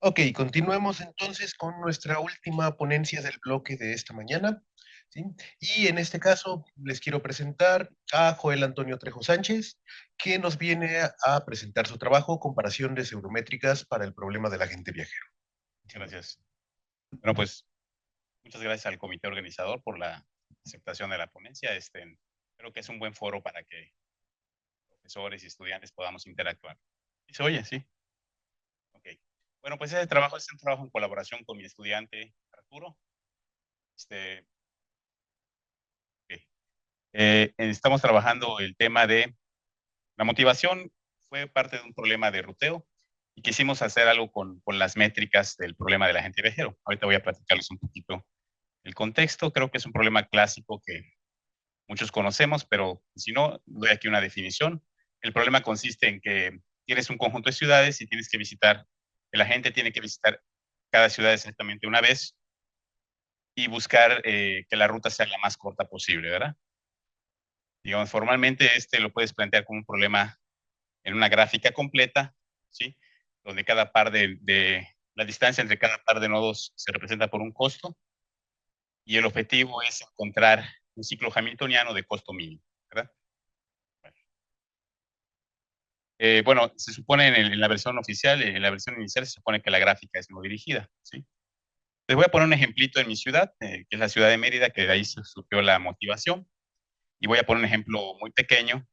Ok, continuemos entonces con nuestra última ponencia del bloque de esta mañana, ¿sí? Y en este caso les quiero presentar a Joel Antonio Trejo Sánchez, que nos viene a presentar su trabajo, Comparación de Pseudométricas para el problema del agente viajero. Muchas gracias. Bueno, pues muchas gracias al comité organizador por la aceptación de la ponencia. Creo que es un buen foro para que profesores y estudiantes podamos interactuar. ¿Sí se oye? Sí. Ok. Bueno, pues ese trabajo es un trabajo en colaboración con mi estudiante Arturo. Este, ok. Estamos trabajando el tema de la motivación. Fue parte de un problema de ruteo y quisimos hacer algo con las métricas del problema del agente viajero. Ahorita voy a platicarles un poquito el contexto. Creo que es un problema clásico que muchos conocemos, pero si no, doy aquí una definición. El problema consiste en que tienes un conjunto de ciudades y tienes que visitar, la gente tiene que visitar cada ciudad exactamente una vez y buscar que la ruta sea la más corta posible, ¿verdad? Digamos, formalmente lo puedes plantear como un problema en una gráfica completa, ¿sí? Donde cada par la distancia entre cada par de nodos se representa por un costo y el objetivo es encontrar un ciclo hamiltoniano de costo mínimo, ¿verdad? Bueno, se supone en la versión oficial, en la versión inicial, se supone que la gráfica es no dirigida, ¿sí? Les voy a poner un ejemplito en mi ciudad, que es la ciudad de Mérida, que de ahí se surgió la motivación. Y voy a poner un ejemplo muy pequeño,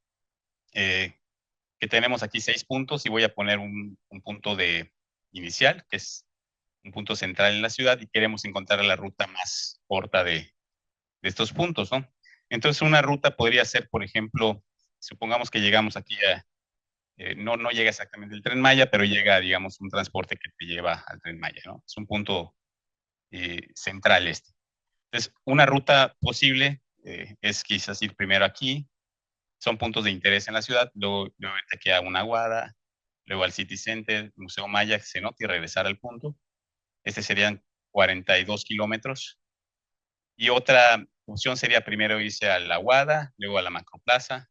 eh, que tenemos aquí 6 puntos y voy a poner un punto de inicial, que es un punto central en la ciudad y queremos encontrar la ruta más corta de estos puntos, ¿no? Entonces, una ruta podría ser, por ejemplo, supongamos que llegamos aquí no llega exactamente el Tren Maya, pero llega, digamos, un transporte que te lleva al Tren Maya, ¿no? Es un punto central este. Entonces, una ruta posible es quizás ir primero aquí, son puntos de interés en la ciudad, luego irte aquí a una Aguada, luego al City Center, Museo Maya, cenote y regresar al punto. Serían 42 kilómetros. Y otra opción sería primero irse a la Aguada, luego a la Macroplaza,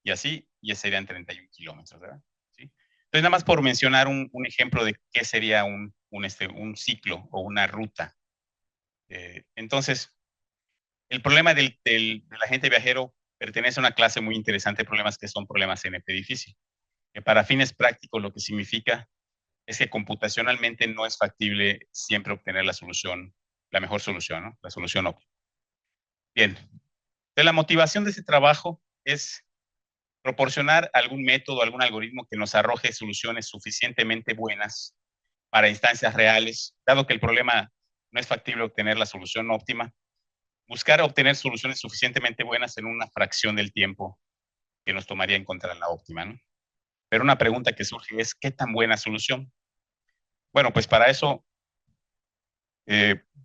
y así, y serían 31 kilómetros, ¿verdad? ¿Sí? Entonces, nada más por mencionar un ejemplo de qué sería un ciclo o una ruta. Entonces, el problema del agente viajero pertenece a una clase muy interesante de problemas que son problemas NP difícil, que para fines prácticos lo que significa es que computacionalmente no es factible siempre obtener la mejor solución, ¿no? La solución óptima. Bien, entonces la motivación de ese trabajo es proporcionar algún método, algún algoritmo que nos arroje soluciones suficientemente buenas para instancias reales, dado que el problema no es factible obtener la solución óptima, buscar obtener soluciones suficientemente buenas en una fracción del tiempo que nos tomaría encontrar la óptima, ¿no? Pero una pregunta que surge es, ¿qué tan buena solución? Bueno, pues para eso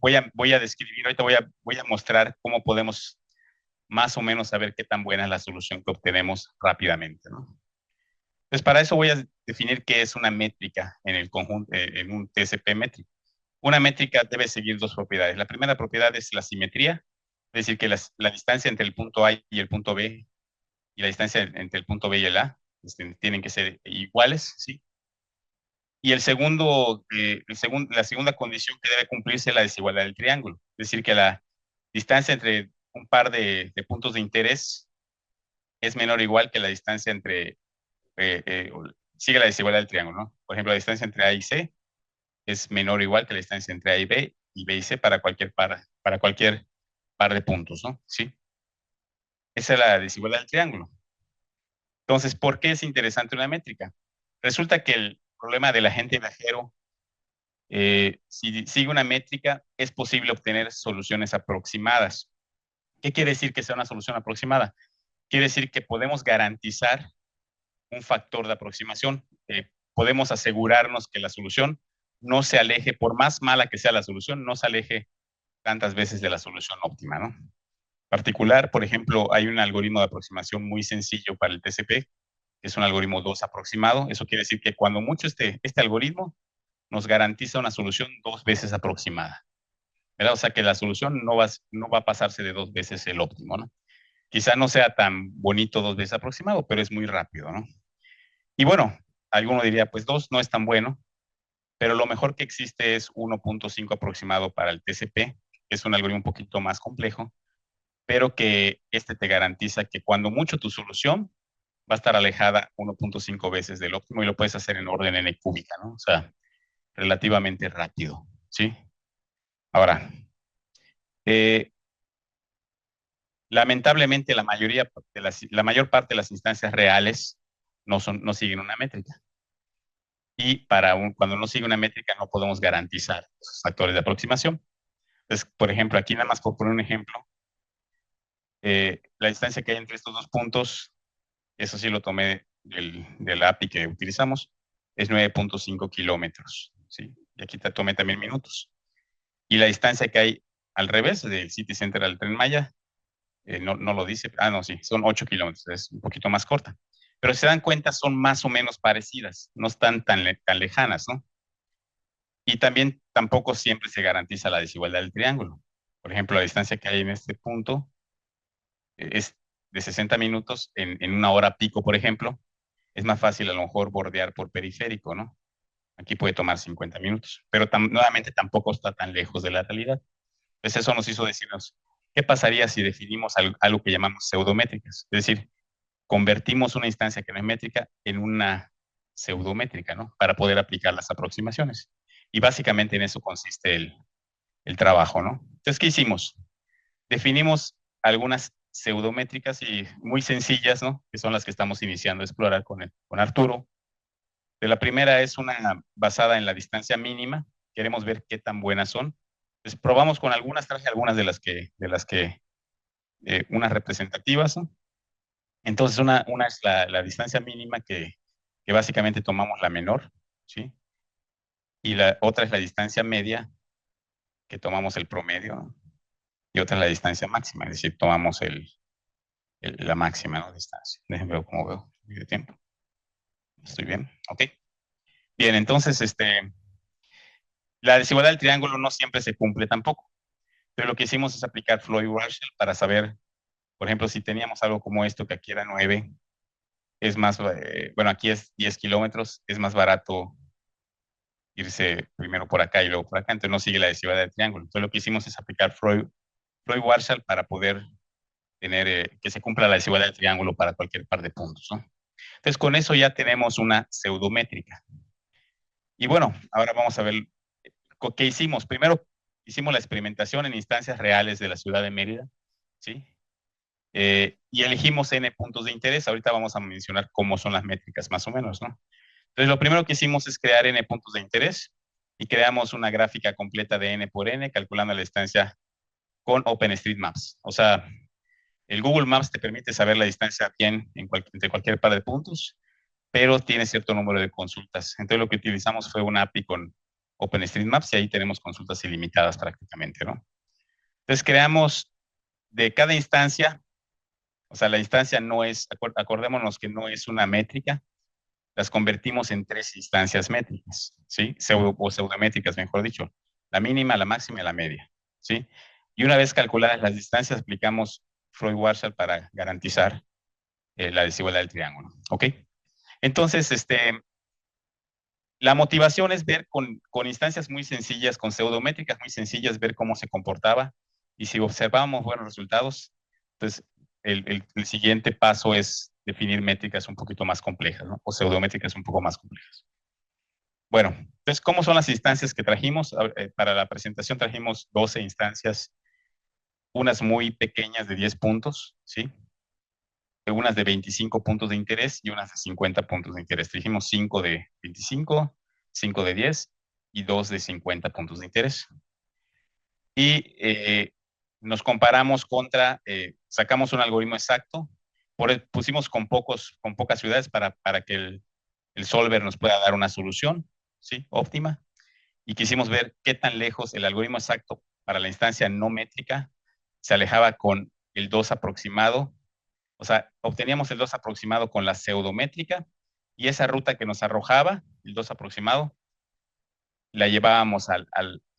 voy a describir, ahorita voy a mostrar cómo podemos más o menos saber qué tan buena es la solución que obtenemos rápidamente, ¿no? Pues para eso voy a definir qué es una métrica en el conjunto, en un TCP métrico. Una métrica debe seguir dos propiedades. La primera propiedad es la simetría, es decir, que la distancia entre el punto A y el punto B y la distancia entre el punto B y el A tienen que ser iguales, ¿sí? Y la segunda condición que debe cumplirse es la desigualdad del triángulo, es decir, que la distancia entre un par de puntos de interés es menor o igual que la distancia entre eh, eh, sigue la desigualdad del triángulo, ¿no? Por ejemplo, la distancia entre A y C es menor o igual que la distancia entre A y B y C para cualquier par de puntos, ¿no? Sí. Esa es la desigualdad del triángulo. Entonces, ¿por qué es interesante una métrica? Resulta que el problema del agente viajero, si sigue una métrica, es posible obtener soluciones aproximadas. ¿Qué quiere decir que sea una solución aproximada? Quiere decir que podemos garantizar un factor de aproximación. Podemos asegurarnos que la solución no se aleje, por más mala que sea la solución, no se aleje tantas veces de la solución óptima, ¿no? En particular, por ejemplo, hay un algoritmo de aproximación muy sencillo para el TCP, que es un algoritmo 2 aproximado. Eso quiere decir que cuando mucho este algoritmo nos garantiza una solución 2 veces aproximada, ¿verdad? O sea que la solución no va a pasarse de 2 veces el óptimo, ¿no? Quizá no sea tan bonito 2 veces aproximado, pero es muy rápido, ¿no? Y bueno, alguno diría, pues 2 no es tan bueno, pero lo mejor que existe es 1.5 aproximado para el TCP, que es un algoritmo un poquito más complejo, pero que este te garantiza que cuando mucho tu solución va a estar alejada 1.5 veces del óptimo y lo puedes hacer en orden n cúbica, ¿no? O sea, relativamente rápido, ¿sí? Ahora, eh, lamentablemente la mayor parte de las instancias reales no siguen una métrica. Y cuando no sigue una métrica no podemos garantizar esos factores de aproximación. Entonces, por ejemplo, aquí nada más por poner un ejemplo, la distancia que hay entre estos dos puntos, eso sí lo tomé del API que utilizamos, es 9.5 kilómetros, ¿sí? Y aquí te tomé también minutos. Y la distancia que hay al revés, del City Center al Tren Maya, no lo dice, no, sí, son 8 kilómetros, es un poquito más corta. Pero si se dan cuenta, son más o menos parecidas, no están tan lejanas, ¿no? Y también tampoco siempre se garantiza la desigualdad del triángulo. Por ejemplo, la distancia que hay en este punto es de 60 minutos en una hora pico, por ejemplo. Es más fácil a lo mejor bordear por periférico, ¿no? Aquí puede tomar 50 minutos, pero nuevamente tampoco está tan lejos de la realidad. Entonces eso nos hizo decirnos, ¿qué pasaría si definimos algo que llamamos pseudométricas? Es decir, convertimos una instancia que no es métrica en una pseudométrica, ¿no? Para poder aplicar las aproximaciones. Y básicamente en eso consiste el trabajo, ¿no? Entonces, ¿qué hicimos? Definimos algunas pseudométricas y muy sencillas, ¿no? Que son las que estamos iniciando a explorar con Arturo. De la primera es una basada en la distancia mínima. Queremos ver qué tan buenas son. Entonces, probamos con algunas, traje algunas unas representativas, ¿no? Entonces, una es la distancia mínima que básicamente tomamos la menor, ¿sí? Y la otra es la distancia media, que tomamos el promedio, ¿no? Y otra es la distancia máxima, es decir, tomamos la máxima, ¿no? Distancia. Déjenme ver cómo veo de tiempo. ¿Estoy bien? Ok. Bien, entonces, la desigualdad del triángulo no siempre se cumple tampoco, pero lo que hicimos es aplicar Floyd-Warshall para saber, por ejemplo, si teníamos algo como esto, que aquí era 9, es más, bueno, aquí es 10 kilómetros, es más barato irse primero por acá y luego por acá, entonces no sigue la desigualdad del triángulo. Entonces lo que hicimos es aplicar Floyd-Warshall para poder tener que se cumpla la desigualdad del triángulo para cualquier par de puntos, ¿no? Entonces con eso ya tenemos una pseudométrica. Y bueno, ahora vamos a ver qué hicimos. Primero hicimos la experimentación en instancias reales de la ciudad de Mérida, ¿sí? Y elegimos n puntos de interés. Ahorita vamos a mencionar cómo son las métricas más o menos, ¿no? Entonces, lo primero que hicimos es crear n puntos de interés y creamos una gráfica completa de n por n, calculando la distancia con OpenStreetMaps. O sea, el Google Maps te permite saber la distancia bien entre cualquier par de puntos, pero tiene cierto número de consultas. Entonces, lo que utilizamos fue una API con OpenStreetMaps y ahí tenemos consultas ilimitadas prácticamente, ¿no? Entonces, creamos de cada instancia, o sea, la instancia no es, acordémonos que no es una métrica, las convertimos en 3 instancias métricas, ¿sí? O pseudométricas, mejor dicho. La mínima, la máxima y la media, ¿sí? Y una vez calculadas las distancias, aplicamos Floyd-Warshall para garantizar la desigualdad del triángulo, ¿ok? Entonces, la motivación es ver con instancias muy sencillas, con pseudométricas muy sencillas, ver cómo se comportaba. Y si observamos buenos resultados, entonces el siguiente paso es definir métricas un poquito más complejas, ¿no? O pseudométricas un poco más complejas. Bueno, entonces, ¿cómo son las instancias que trajimos? Para la presentación trajimos 12 instancias, unas muy pequeñas de 10 puntos, ¿sí? Unas de 25 puntos de interés y unas de 50 puntos de interés. Trajimos 5 de 25, 5 de 10 y 2 de 50 puntos de interés. Y nos comparamos sacamos un algoritmo exacto, pusimos con pocas ciudades para que el solver nos pueda dar una solución, ¿sí? Óptima. Y quisimos ver qué tan lejos el algoritmo exacto para la instancia no métrica se alejaba con el 2 aproximado. O sea, obteníamos el 2 aproximado con la pseudométrica y esa ruta que nos arrojaba, el 2 aproximado, la llevábamos a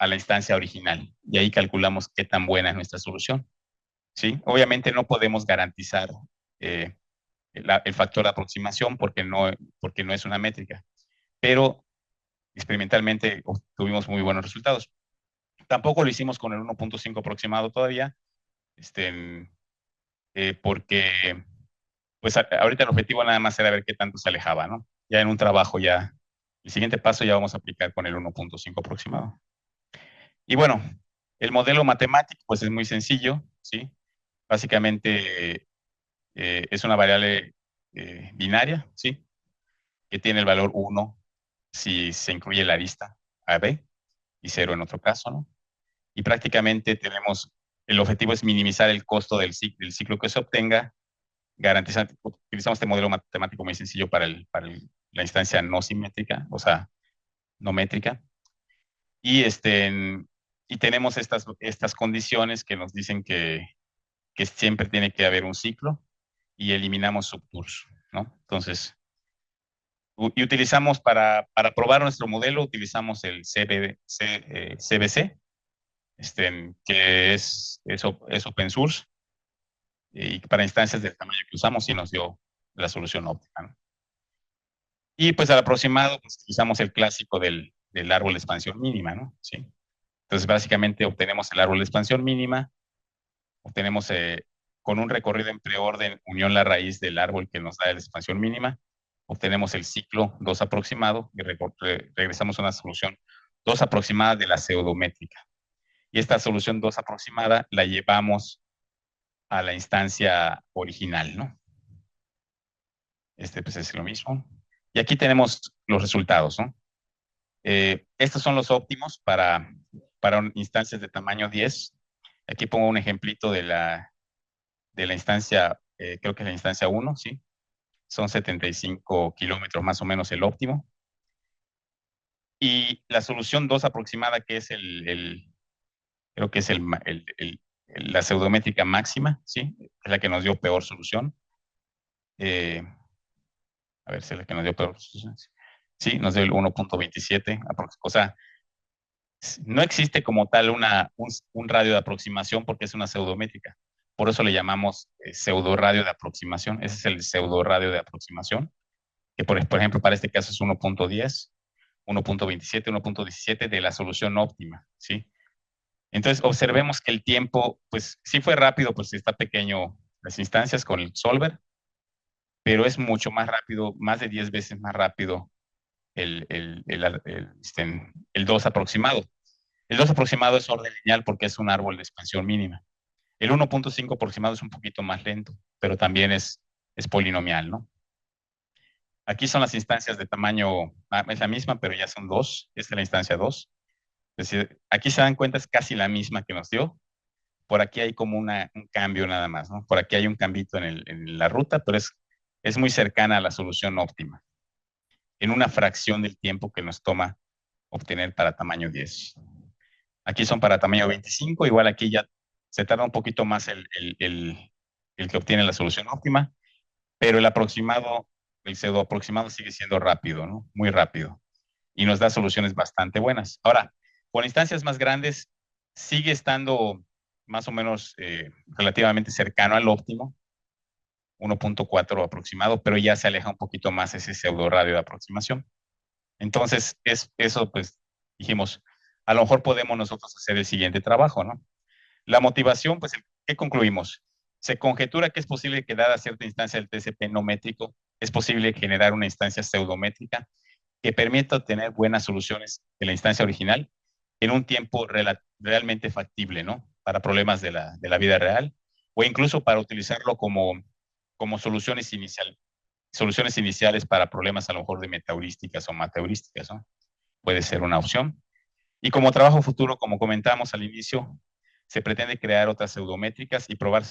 la instancia original y ahí calculamos qué tan buena es nuestra solución, ¿sí? Obviamente no podemos garantizar eh, el factor de aproximación porque no es una métrica, pero experimentalmente obtuvimos muy buenos resultados. Tampoco lo hicimos con el 1.5 aproximado todavía, porque pues ahorita el objetivo nada más era ver qué tanto se alejaba, ¿no? Ya en un trabajo ya, el siguiente paso ya vamos a aplicar con el 1.5 aproximado. Y bueno, el modelo matemático pues es muy sencillo, ¿sí? Básicamente es una variable binaria, ¿sí? Que tiene el valor 1 si se incluye la arista AB y 0 en otro caso, ¿no? Y prácticamente tenemos, el objetivo es minimizar el costo del ciclo que se obtenga, garantizando, utilizamos este modelo matemático muy sencillo la instancia no simétrica, o sea, no métrica, y, y tenemos estas condiciones que nos dicen que siempre tiene que haber un ciclo y eliminamos subtours, ¿no? Entonces, y utilizamos para probar nuestro modelo, utilizamos el CBC, que es open source, y para instancias del tamaño que usamos sí nos dio la solución óptima, ¿no? Y pues al aproximado pues, utilizamos el clásico del árbol de expansión mínima, ¿no? Sí. Entonces básicamente obtenemos el árbol de expansión mínima, obtenemos con un recorrido en preorden unión la raíz del árbol que nos da la expansión mínima, obtenemos el ciclo 2 aproximado y regresamos a una solución 2 aproximada de la pseudométrica. Y esta solución 2 aproximada la llevamos a la instancia original, ¿no? Pues es lo mismo. Y aquí tenemos los resultados, ¿no? Estos son los óptimos para instancias de tamaño 10. Aquí pongo un ejemplito de la instancia, creo que es la instancia 1, ¿sí? Son 75 kilómetros más o menos el óptimo. Y la solución 2 aproximada, que es creo que es la pseudométrica máxima, ¿sí? Es la que nos dio peor solución. A ver si es la que nos dio peor solución. Sí, nos dio el 1.27. O sea, no existe como tal un radio de aproximación porque es una pseudométrica. Por eso le llamamos pseudo radio de aproximación. Ese es el pseudo radio de aproximación, que por ejemplo para este caso es 1.10, 1.27, 1.17 de la solución óptima, ¿sí? Entonces observemos que el tiempo, pues sí fue rápido, pues está pequeño las instancias con el solver, pero es mucho más rápido, más de 10 veces más rápido el 2 aproximado. El 2 aproximado es orden lineal porque es un árbol de expansión mínima. El 1.5 aproximado es un poquito más lento, pero también es polinomial, ¿no? Aquí son las instancias de tamaño, es la misma, pero ya son dos. Esta es la instancia 2. Es decir, aquí se dan cuenta, es casi la misma que nos dio. Por aquí hay como un cambio nada más, ¿no? Por aquí hay un cambito en la ruta, pero es muy cercana a la solución óptima, en una fracción del tiempo que nos toma obtener para tamaño 10. Aquí son para tamaño 25, igual aquí ya se tarda un poquito más el que obtiene la solución óptima, pero el pseudo aproximado sigue siendo rápido, ¿no? Muy rápido. Y nos da soluciones bastante buenas. Ahora, con instancias más grandes, sigue estando más o menos relativamente cercano al óptimo, 1.4 aproximado, pero ya se aleja un poquito más ese pseudo radio de aproximación. Entonces, eso pues dijimos, a lo mejor podemos nosotros hacer el siguiente trabajo, ¿no? La motivación, pues, ¿qué concluimos? Se conjetura que es posible que dada cierta instancia del TCP no métrico, es posible generar una instancia pseudométrica que permita obtener buenas soluciones de la instancia original en un tiempo realmente factible, ¿no? Para problemas de la vida real o incluso para utilizarlo como soluciones iniciales para problemas a lo mejor de metaheurísticas o mateheurísticas, ¿no? Puede ser una opción. Y como trabajo futuro, como comentamos al inicio, se pretende crear otras pseudométricas y probar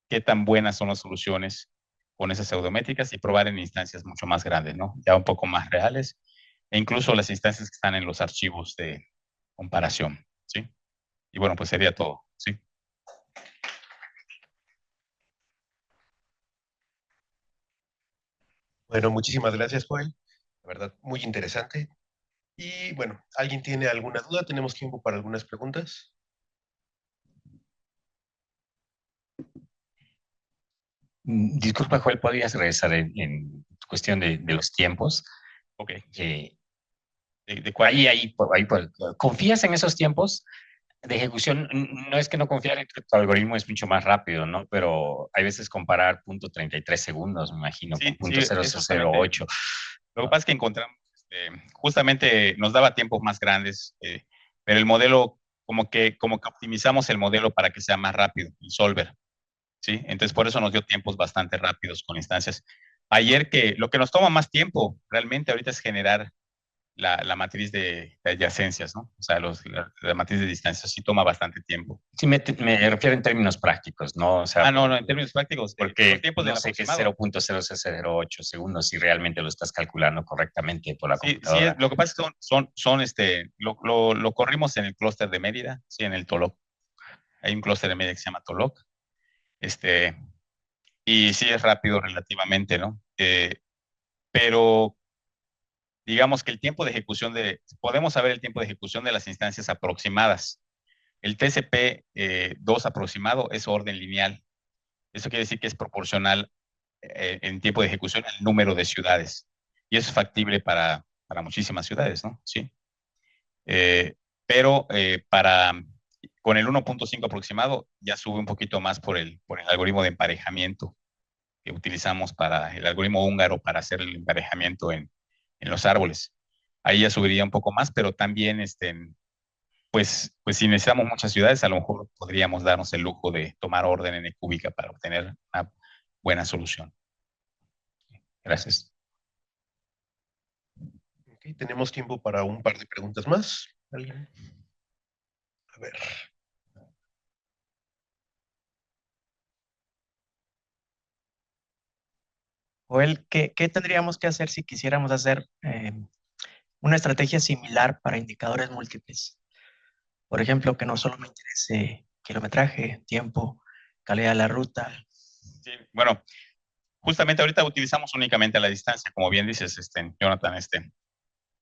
qué tan buenas son las soluciones con esas pseudométricas y probar en instancias mucho más grandes, ¿no? Ya un poco más reales, e incluso las instancias que están en los archivos de comparación, ¿sí? Y bueno, pues sería todo, ¿sí? Bueno, muchísimas gracias, Joel. La verdad, muy interesante. Y bueno, ¿alguien tiene alguna duda? ¿Tenemos tiempo para algunas preguntas? Disculpa, Joel, ¿podrías regresar en cuestión de los tiempos? Ok. Eh, ¿Confías en esos tiempos de ejecución? No es que no confiar en que tu algoritmo es mucho más rápido, ¿no? Pero hay veces comparar .33 segundos, me imagino, Sí, con sí, punto cero es cero cero justamente. ocho. Lo que pasa es que encontramos, justamente nos daba tiempos más grandes, pero el modelo, como que optimizamos el modelo para que sea más rápido, el solver, ¿sí? Entonces, por eso nos dio tiempos bastante rápidos con instancias. Ayer lo que nos toma más tiempo realmente ahorita es generar la matriz de adyacencias, ¿no? O sea, la matriz de distancias sí toma bastante tiempo. Sí, me refiero en términos prácticos, ¿no? O sea, No, en términos prácticos, los porque tiempos no del sé qué es aproximado. 0.0008 segundos si realmente lo estás calculando correctamente por la Sí, computadora. lo que pasa es que lo corrimos en el clúster de Mérida, sí, en el Toloc. Hay un clúster de Mérida que se llama Toloc, y sí es rápido relativamente, ¿no? Pero digamos que el tiempo de ejecución podemos saber el tiempo de ejecución de las instancias aproximadas. El TCP2 aproximado es orden lineal. Eso quiere decir que es proporcional en tiempo de ejecución al número de ciudades. Y eso es factible para muchísimas ciudades, ¿no? Sí. Pero con el 1.5 aproximado ya sube un poquito más por el algoritmo de emparejamiento que utilizamos para el algoritmo húngaro para hacer el emparejamiento en los árboles. Ahí ya subiría un poco más, pero también, pues si necesitamos muchas ciudades, a lo mejor podríamos darnos el lujo de tomar orden n cúbica para obtener una buena solución. Gracias. Ok, tenemos tiempo para un par de preguntas más. ¿Alguien? A ver. Joel, ¿qué tendríamos que hacer si quisiéramos hacer una estrategia similar para indicadores múltiples? Por ejemplo, que no solo me interese kilometraje, tiempo, calidad de la ruta. Sí, bueno, justamente ahorita utilizamos únicamente la distancia, como bien dices, Jonathan,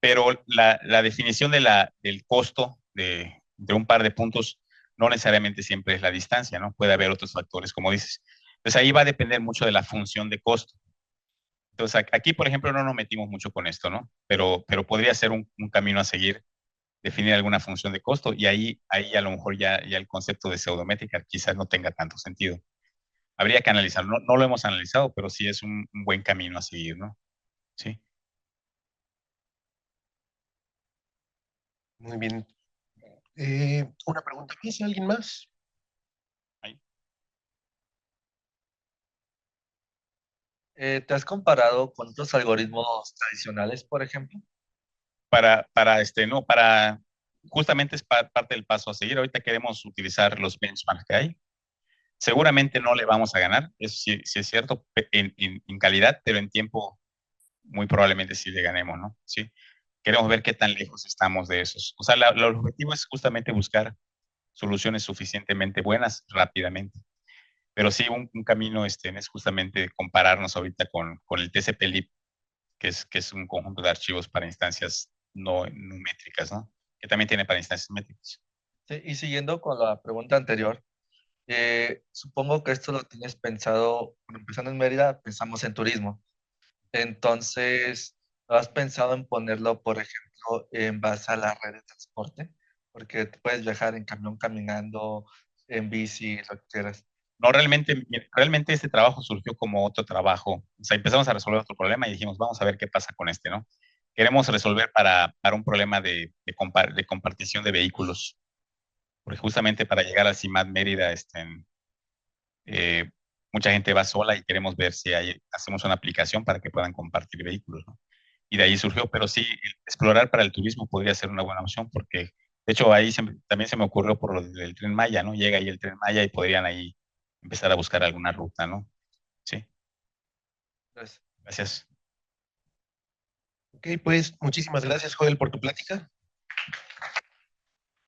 pero la definición del costo de un par de puntos no necesariamente siempre es la distancia, ¿no? Puede haber otros factores, como dices. Entonces ahí va a depender mucho de la función de costo. Entonces aquí, por ejemplo, no nos metimos mucho con esto, ¿no? Pero podría ser un camino a seguir, definir alguna función de costo y ahí a lo mejor ya el concepto de pseudométrica quizás no tenga tanto sentido. Habría que analizarlo. No lo hemos analizado, pero sí es un buen camino a seguir, ¿no? Sí. Muy bien. Una pregunta más, ¿alguien más? Ahí. ¿Te has comparado con otros algoritmos tradicionales, por ejemplo? Justamente es parte del paso a seguir. Ahorita queremos utilizar los benchmarks que hay. Seguramente no le vamos a ganar, eso sí, sí es cierto, en calidad, pero en tiempo muy probablemente sí le ganemos, ¿no? Sí. Queremos ver qué tan lejos estamos de esos. O sea, el objetivo es justamente buscar soluciones suficientemente buenas rápidamente. Pero sí, un camino es justamente compararnos ahorita con el TCP/lib, que es un conjunto de archivos para instancias no métricas, ¿no? Que también tiene para instancias métricas. Sí, y siguiendo con la pregunta anterior, supongo que esto lo tienes pensado, bueno, empezando en Mérida, pensamos en turismo. Entonces, ¿has pensado en ponerlo, por ejemplo, en base a la red de transporte? Porque tú puedes viajar en camión, caminando, en bici, lo que quieras. No, realmente este trabajo surgió como otro trabajo. O sea, empezamos a resolver otro problema y dijimos, vamos a ver qué pasa con este, ¿no? Queremos resolver para un problema de compartición de vehículos. Porque justamente para llegar al CIMAT Mérida, eh, mucha gente va sola y queremos ver si hacemos una aplicación para que puedan compartir vehículos, ¿no? Y de ahí surgió, pero sí, explorar para el turismo podría ser una buena opción porque, de hecho, ahí también se me ocurrió por lo del Tren Maya, ¿no? Llega ahí el Tren Maya y podrían ahí empezar a buscar alguna ruta, ¿no? Sí, Entonces, gracias. Ok, pues muchísimas gracias, Joel, por tu plática.